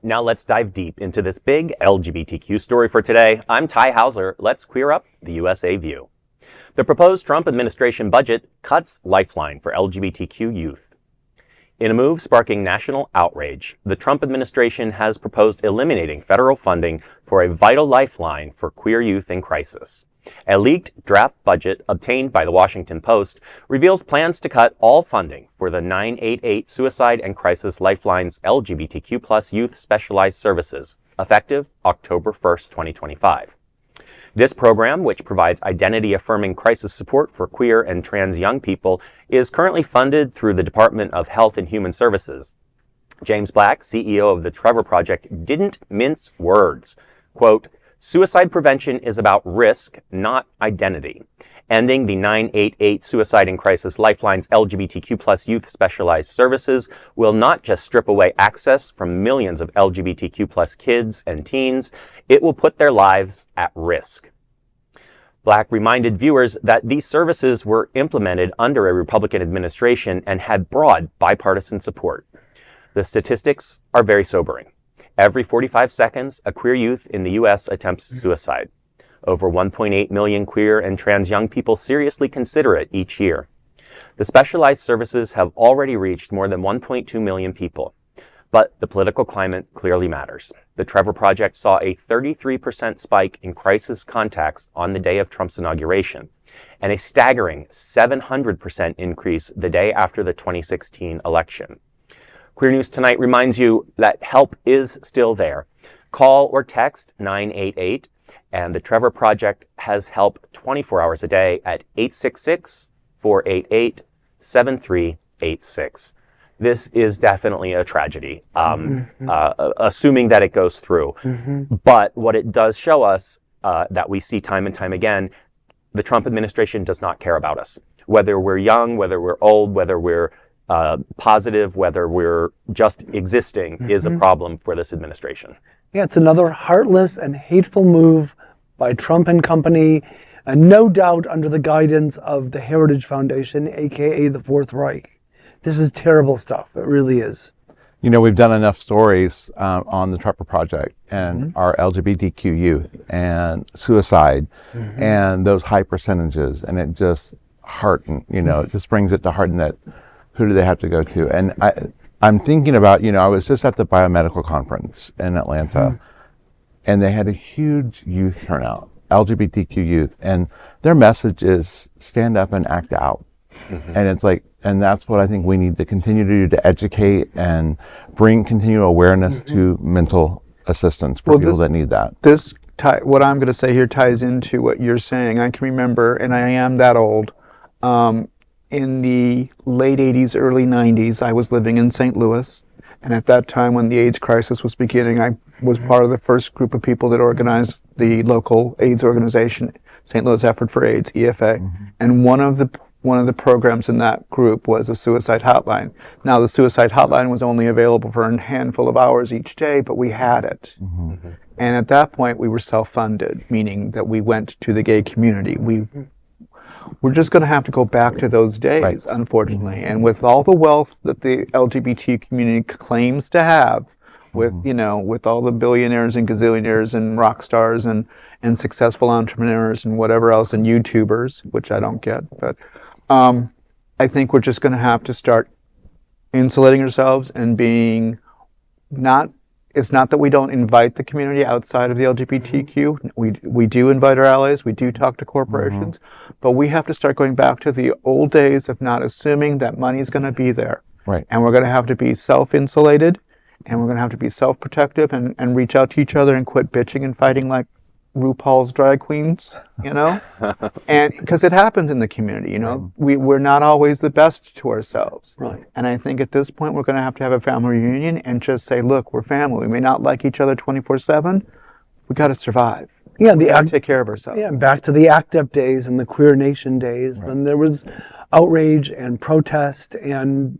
now let's dive deep into this big LGBTQ story for today. I'm Ty Hauser. Let's queer up the USA view. The proposed Trump administration budget cuts Lifeline for LGBTQ youth. In a move sparking national outrage, the Trump administration has proposed eliminating federal funding for a vital lifeline for queer youth in crisis. A leaked draft budget obtained by the Washington Post reveals plans to cut all funding for the 988 Suicide and Crisis Lifeline's LGBTQ+ youth specialized services, effective October 1st, 2025. This program, which provides identity-affirming crisis support for queer and trans young people, is currently funded through the Department of Health and Human Services. Jaymes Black, CEO of the Trevor Project, didn't mince words. Quote, "Suicide prevention is about risk, not identity. Ending the 988 Suicide and Crisis Lifeline's LGBTQ+ youth specialized services will not just strip away access from millions of LGBTQ+ kids and teens, it will put their lives at risk." Black reminded viewers that these services were implemented under a Republican administration and had broad bipartisan support. The statistics are very sobering. Every 45 seconds, a queer youth in the U.S. attempts suicide. Over 1.8 million queer and trans young people seriously consider it each year. The specialized services have already reached more than 1.2 million people. But the political climate clearly matters. The Trevor Project saw a 33% spike in crisis contacts on the day of Trump's inauguration, and a staggering 700% increase the day after the 2016 election. Queer News Tonight reminds you that help is still there. Call or text 988, and the Trevor Project has help 24 hours a day at 866-488-7386. This is definitely a tragedy, assuming that it goes through. But what it does show us, that we see time and time again, the Trump administration does not care about us. Whether we're young, whether we're old, whether we're positive, whether we're just existing, is a problem for this administration. Yeah, it's another heartless and hateful move by Trump and company, and no doubt under the guidance of the Heritage Foundation, aka the Fourth Reich. This is terrible stuff. It really is. You know, we've done enough stories on the Trevor Project and our LGBTQ youth and suicide and those high percentages, and it just it just brings it to hearten that who do they have to go to? And I'm thinking about, I was just at the biomedical conference in Atlanta, and they had a huge youth turnout, LGBTQ youth, and their message is stand up and act out. And it's like, and that's what I think we need to continue to do, to educate and bring continual awareness to mental assistance for people that need that. What I'm going to say here ties into what you're saying. I can remember, and I am that old, in the late 80s, early 90s, I was living in St. Louis. And at that time, when the AIDS crisis was beginning, I was part of the first group of people that organized the local AIDS organization, St. Louis Effort for AIDS, EFA. And one of the programs in that group was a suicide hotline. Now, the suicide hotline was only available for a handful of hours each day, but we had it. And at that point, we were self-funded, meaning that we went to the gay community. We're just going to have to go back to those days, unfortunately. And with all the wealth that the LGBT community claims to have, with with all the billionaires and gazillionaires and rock stars and successful entrepreneurs and whatever else, and YouTubers, which I don't get, but I think we're just going to have to start insulating ourselves and being it's not that we don't invite the community outside of the LGBTQ. We do invite our allies. We do talk to corporations. But we have to start going back to the old days of not assuming that money's going to be there. Right. And we're going to have to be self-insulated, and we're going to have to be self-protective and reach out to each other and quit bitching and fighting like RuPaul's drag queens, and because it happens in the community, we're not always the best to ourselves. Right. And I think at this point we're going to have a family reunion and just say, look, we're family. We may not like each other 24/7. We got to survive. Yeah, we got to take care of ourselves. Yeah, back to the ACT UP days and the Queer Nation days, when there was outrage and protest and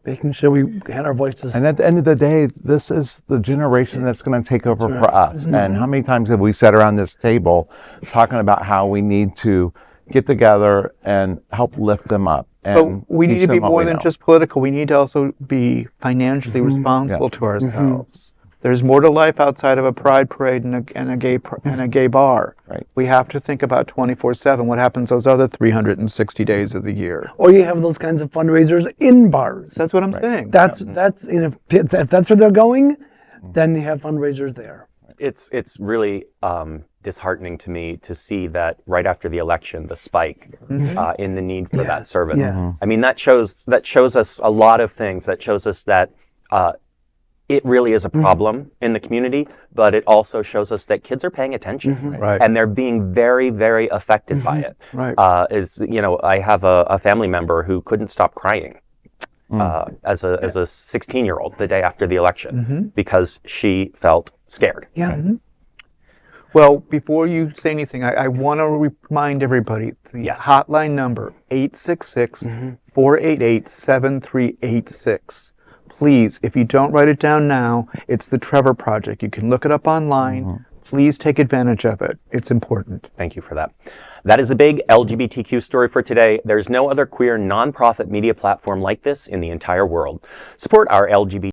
making sure we had our voices. And at the end of the day, this is the generation that's going to take over for us. And how many times have we sat around this table talking about how we need to get together and help lift them up? And but we need to be more than just political. We need to also be financially responsible to ourselves. There's more to life outside of a pride parade and a gay bar. Right. We have to think about 24/7 what happens those other 360 days of the year. Or you have those kinds of fundraisers in bars. That's what I'm saying. That's if that's where they're going, then you have fundraisers there. It's really disheartening to me to see that right after the election, the spike in the need for that service. Yes. I mean, that shows us a lot of things. That shows us that it really is a problem in the community, but it also shows us that kids are paying attention, Right. and they're being very, very affected by it. Right. I have a family member who couldn't stop crying as a 16-year-old the day after the election because she felt scared. Yeah. Well, before you say anything, I want to remind everybody the Yes. hotline number 866-488-7386. Please, if you don't write it down now, it's the Trevor Project. You can look it up online. Please take advantage of it. It's important. Thank you for that. That is a big LGBTQ story for today. There's no other queer nonprofit media platform like this in the entire world. Support our LGBT